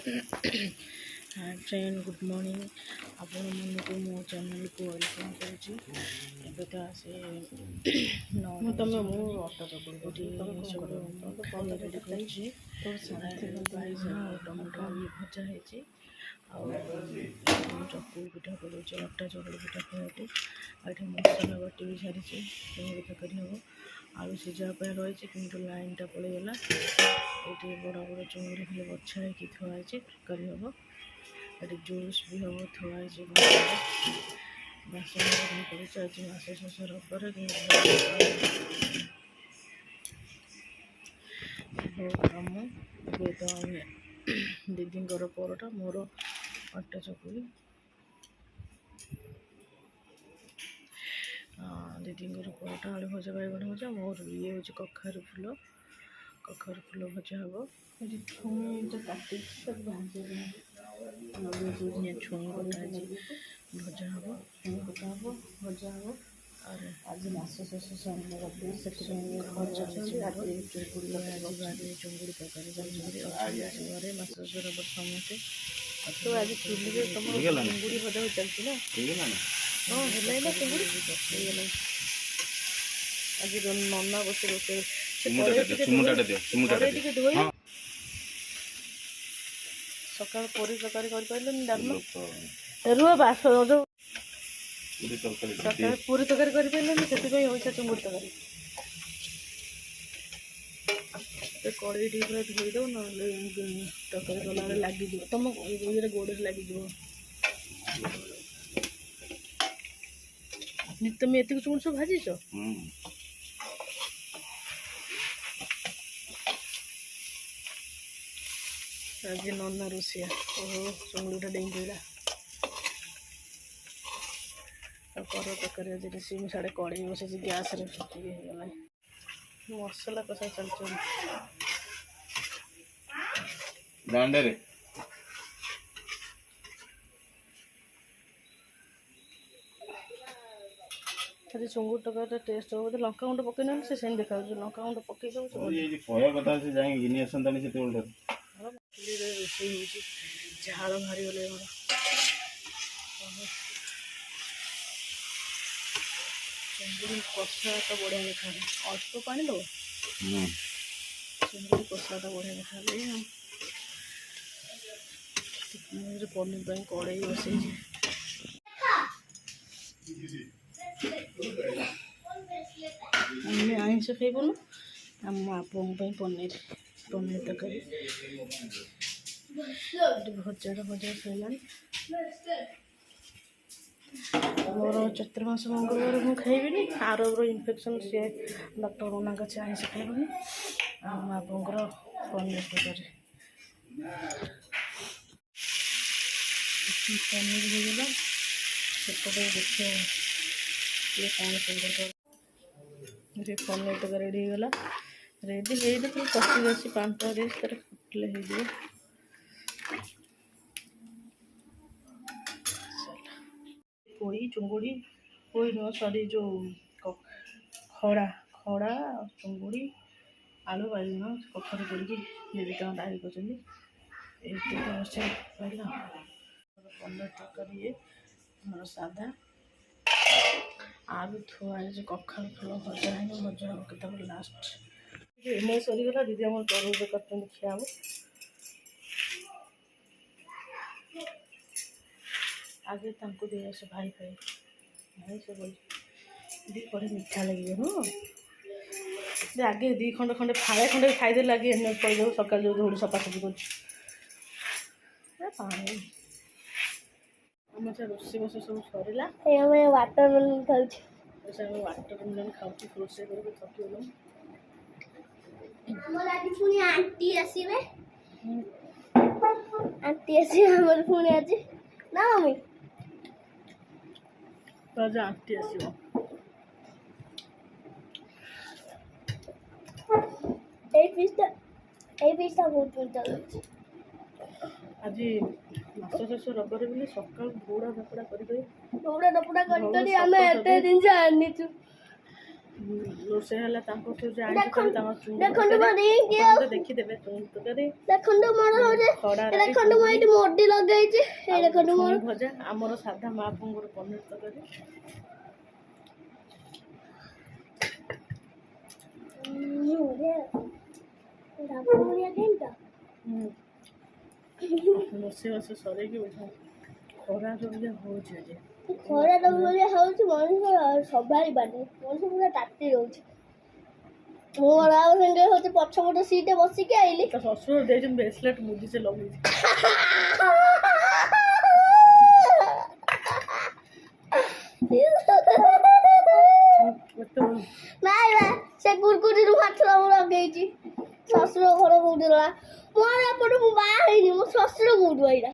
hi friend good morning आपण मन को मो चैनल को वेलकम करुँची एबे तो आसे न तमे मो अटा चकुड़ी सब खाଇବା रेडी करछि तो शांति टमाटो ये भजा है चकुड़ी पिठा करुँचे अटा चकुड़ी पिठा खाइबा आठे मसला बाटी भी सारी चुंगुड़ी तरकारी हम आलू सीझा रही कि लाइनटा पड़ेगा ये बड़ बड़ चुंगुड़ी खाली बछा होगी थुआई तरकारी हम ये जूस भी हम थुआई बासन कर आज मास शेष रविवार बहुत कम ये तो दीदी परोटा मोर अटा चकुड़ी दीदी परोटा आलू भजा बैगण भजा मोर ये हूँ कखारू फूल भजा हम छुई कटा भजा हम भजा हम और आज मास शेष चुंगुड़ी तरकारी घरे मास शेष समस्ते तो आज चुली तुम चुंगुड़ी भजा चलती ना हाँ है चुंगुड़ी आज नना बस रोसे सका पूरी तरकारी कर डालमा रुह बास जो सका पूरी तरकारी कर चुंगुड़ी तरकारी कड़े टी पूरा धोईदेव ना तरकारी कला लगे तुम ये गोड़ लगे तुम ये चुंगुड़ी सब भाजीच आज नना रोसिया ओहो चुंगुड़ा डेई पड़ा कर तक आज सिम साढ़े कड़े बस गैस होगा मसला कषा चलते खाली चुंगुड़ तक टेस्ट हो लंका गुंड पकई ना से देखा लंका गुंड पकई रोसे झाड़ बाहरी गले चिंगुड़ी कषा तो बढ़िया देखा अल्प पानी दो चिंगुड़ी कषा तो बढ़िया देखा पनीर कड़े बसई आम आइंस खाइबुन आम आपन पनीर तरकारी भजा सैला मोर चतुर्मास मंगलवार मुझे खाइबी आरबर इनफेक्शन सी डॉक्टर मना कर आइंस खाइबनी आपंकर पनीर तरकारी पनीर होगा सेपटे देखिए ये कौन सुंदर पनीर तक रेडी होगा रेडी है तो कषि कषि पांच तर फुटले हो पोई चुंगुड़ी पोई नुह सॉरी जो खड़ा खड़ा चुंगुड़ी आलू बैगण कखर पड़ी दीदी तक डाली कर पनीर तरकारी सादा आलू थुआई कखारू फूल भजा है भजा हम के लास्ट मैं सरीगला दीदी आम तरबूज कर खिया आगे तक दे आस भाई भाई भाई से बोल दी बड़े मीठा लगे हाँ आगे दी खंड खंडे फाड़े खंडे खाईदे लगे कहीदेव सका जो धूड़ी सफासफी कर पानी आम से रोसे बस सब सरला वाटरमेलन खाऊ वाटरमेलन खाऊ रोसे कर थकी आंटी आसवे पुणी आज ना मम्मी राजा आंटी आसो बहुत मजा आज मास शेष रविवार बोली सका दौड़ा धपड़ा कर जिन आनीचु ରୋଷେଇ ହେଲା ତାଙ୍କ ସବୁ ଯେ ଆଇଁଷ ଖାଇବେ ତାଙ୍କ ଦେଖନ୍ତୁ ମୋ ରିଙ୍ଗ ଚୁଙ୍ଗୁଡ଼ି ଦେଖିଦେବେ ଚୁଙ୍ଗୁଡ଼ି ତରକାରୀ ଦେଖନ୍ତୁ ମୋର ହଉଛି ଖଡ଼ା ଦେଖନ୍ତୁ ମୁଁ ଏଇଠି ମୋଡି ଲଗେଇଛି ଏଇ ଦେଖନ୍ତୁ ମୋର ଭଜା ଆମର ସାଧା ମହାପ୍ରଭୁଙ୍କର ପନିର ତରକାରୀ ରୋଷେଇବାସ ସରେଇକି ଖରା ସବୁ ଯେ ହେଉଛି ଆଜି ଖରା ଭଳିଆ ହଉଛି ମଣିଷ ସମ୍ଭାଳି ପାରୁନି ମଣିଷ ପୁରା ତାତି ରହୁଛି ମୁଁ ଆଉ ସାଙ୍ଗେ ହଉଛି ପଛପଟ ସିଟ୍ ବସିକି ଆଇଲି ତା ଶ୍ୱଶୁର ଦେଇଛନ୍ତି ବ୍ରେସଲେଟ୍ ମୁଦି ସେ ଲଗେଇଛି ନାଇଁ ବା ସେ କୁରକୁରିରୁ ମାଛ ମୁଁ ଲଗେଇଛି ଶ୍ୱଶୁର ଘର କୋଉଠି ରହିଲା ମୋର ଏପଟେ ମୁଁ ବାହା ହେଇନି ମୋ ଶ୍ୱଶୁର କୋଉଠୁ ରହିଲା